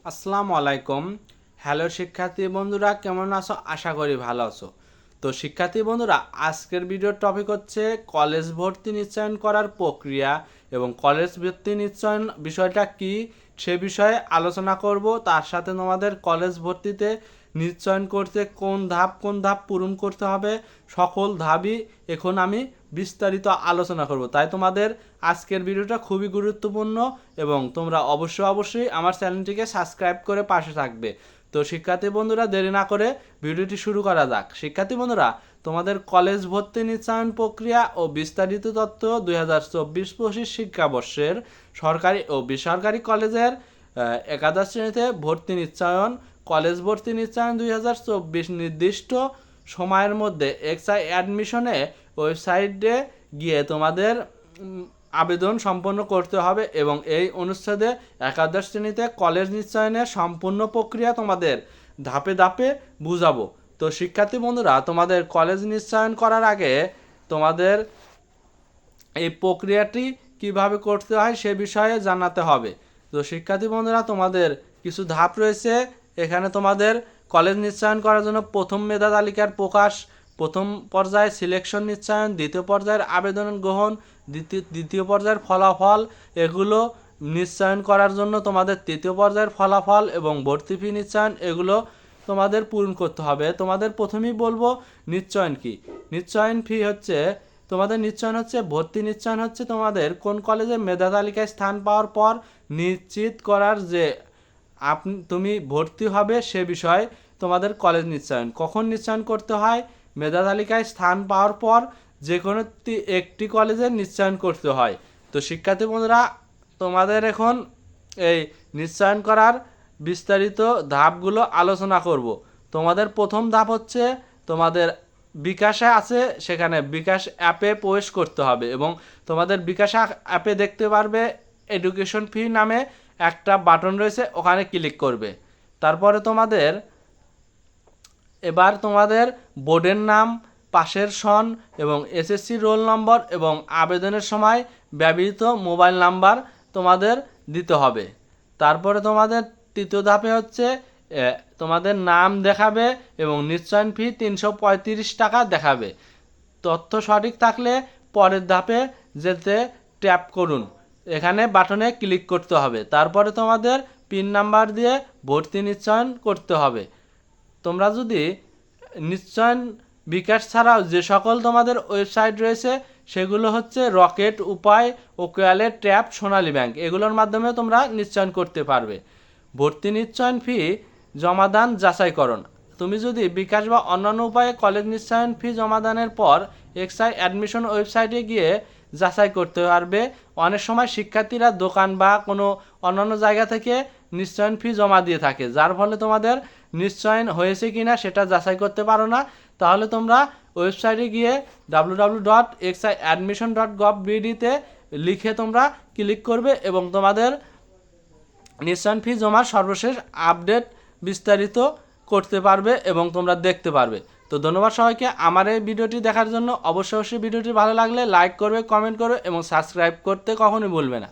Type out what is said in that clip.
আসসালামু আলাইকুম। হ্যালো শিক্ষার্থী বন্ধুরা, কেমন আছো? আশা করি ভালো আছো। তো শিক্ষার্থী বন্ধুরা, আজকের ভিডিওর টপিক হচ্ছে কলেজ ভর্তি নিশ্চয়ন করার প্রক্রিয়া এবং কলেজ ভর্তি নিশ্চয়ন বিষয়টা কি সে বিষয়ে আলোচনা করব। তার সাথে তোমাদের কলেজ ভর্তিতে নিশ্চয়ন করতে কোন ধাপ পূরণ করতে হবে সকল ধাপই এখন আমি বিস্তারিত আলোচনা করব। তাই তোমাদের আজকের ভিডিওটা খুবই গুরুত্বপূর্ণ এবং তোমরা অবশ্যই আমার চ্যানেলটিকে সাবস্ক্রাইব করে পাশে থাকবে। তো শিক্ষার্থী বন্ধুরা, দেরি না করে ভিডিওটি শুরু করা যাক। শিক্ষার্থী বন্ধুরা, তোমাদের কলেজ ভর্তি নিশ্চয়ন প্রক্রিয়া ও বিস্তারিত তথ্য 2024-25 শিক্ষাবর্ষের সরকারি ও বেসরকারি কলেজের একাদশ শ্রেণীতে ভর্তি নিশ্চয়ন, কলেজ ভর্তি নিশ্চয়ন 2024 নির্দিষ্ট সময়ের মধ্যে এক্সাই অ্যাডমিশনে ওয়েবসাইটে গিয়ে তোমাদের আবেদন সম্পন্ন করতে হবে এবং এই অনুচ্ছেদে একাদশ শ্রেণীতে কলেজ নিশ্চয়নের সম্পূর্ণ প্রক্রিয়া তোমাদের ধাপে ধাপে বুঝাবো। তো শিক্ষার্থী বন্ধুরা, তোমাদের কলেজ নিশ্চয়ন করার আগে তোমাদের এই প্রক্রিয়াটি কিভাবে করতে হয় সে বিষয়ে জানাতে হবে। তো শিক্ষার্থী বন্ধুরা, তোমাদের কিছু ধাপ রয়েছে এখানে। তোমাদের কলেজ নিশ্চয়ন করার জন্য প্রথম মেধা তালিকার প্রকাশ, প্রথম পর্যায়ে সিলেকশন নিশ্চয়ন, দ্বিতীয় পর্যায়ের আবেদন গ্রহণ, দ্বিতীয় পর্যায়ের ফলাফল, এগুলো নিশ্চয়ন করার জন্য তোমাদের তৃতীয় পর্যায়ের ফলাফল এবং ভর্তি ফি নিশ্চয়ন, এগুলো তোমাদের পূরণ করতে হবে। তোমাদের প্রথমেই বলবো নিশ্চয়ন কি। নিশ্চয়ন ফি হচ্ছে তোমাদের নিশ্চয়ন হচ্ছে ভর্তি নিশ্চয়ন হচ্ছে তোমাদের কোন কলেজে মেধা তালিকায় স্থান পাওয়ার পর নিশ্চিত করার যে তুমি ভর্তি হবে সে বিষয়ে তোমাদের কলেজ নিশ্চয়ন। কখন নিশ্চয়ন করতে হয়? মেধা তালিকায় স্থান পাওয়ার পর যে কোনো একটি কলেজে নিশ্চয়ন করতে হয়। তো শিক্ষার্থী বন্ধুরা, তোমাদের এখন এই নিশ্চয়ন করার বিস্তারিত ধাপগুলো আলোচনা করব। তোমাদের প্রথম ধাপ হচ্ছে তোমাদের বিকাশে আছে, সেখানে বিকাশ অ্যাপে প্রবেশ করতে হবে এবং তোমাদের বিকাশ অ্যাপে দেখতে পারবে এডুকেশন ফি নামে একটা বাটন রয়েছে, ওখানে ক্লিক করবে। তারপরে তোমাদের বোর্ডের নাম, পাশের সন এবং এসএসসি রোল নম্বর এবং আবেদনের সময় ব্যবহৃত মোবাইল নাম্বার তোমাদের দিতে হবে। তারপরে তোমাদের তৃতীয় ধাপে হচ্ছে তোমাদের নাম দেখাবে এবং নিশ্চয়ন ফি 335 টাকা দেখাবে। তথ্য সঠিক থাকলে পরের ধাপে যেতে ট্যাপ করুন, এখানে বাটনে ক্লিক করতে হবে। তারপরে তোমাদের পিন নাম্বার দিয়ে ভর্তি নিশ্চয়ন করতে হবে। তোমরা যদি নিশ্চয়ন বিকাশ ছাড়াও যে সকল তোমাদের ওয়েবসাইট রয়েছে সেগুলো হচ্ছে রকেট, উপায়, ওকেয়ালের, ট্যাপ, সোনালী ব্যাংক, এগুলোর মাধ্যমে তোমরা নিশ্চয়ন করতে পারবে। ভর্তি নিশ্চয়ন ফি জমাদান যাচাইকরণ। তুমি যদি বিকাশ বা অন্যান্য উপায়ে কলেজ নিশ্চয়ন ফি জমাদানের পর এক্সাই অ্যাডমিশন ওয়েবসাইটে গিয়ে যাচাই করতে পারবে। অনেক সময় শিক্ষার্থীরা দোকান বা কোনো অন্যান্য জায়গা থেকে নিশ্চয়ন ফি জমা দিয়ে থাকে, যার ফলে তোমাদের নিশ্চয়ন হয়েছে কিনা সেটা যাচাই করতে পারো না। তাহলে তোমরা ওয়েবসাইটে গিয়ে www.exadmission.gov.bd তে লিখে তোমরা ক্লিক করবে এবং তোমাদের নিশ্চয়ন ফি জমার সর্বশেষ আপডেট বিস্তারিত করতে পারবে এবং তোমরা দেখতে পারবে। তো ধন্যবাদ সবাইকে আমার এই ভিডিওটি দেখার জন্য। অবশ্যই ভিডিওটি ভালো লাগলে লাইক করবে, কমেন্ট করবে এবং সাবস্ক্রাইব করতে কখনোই ভুলবে না।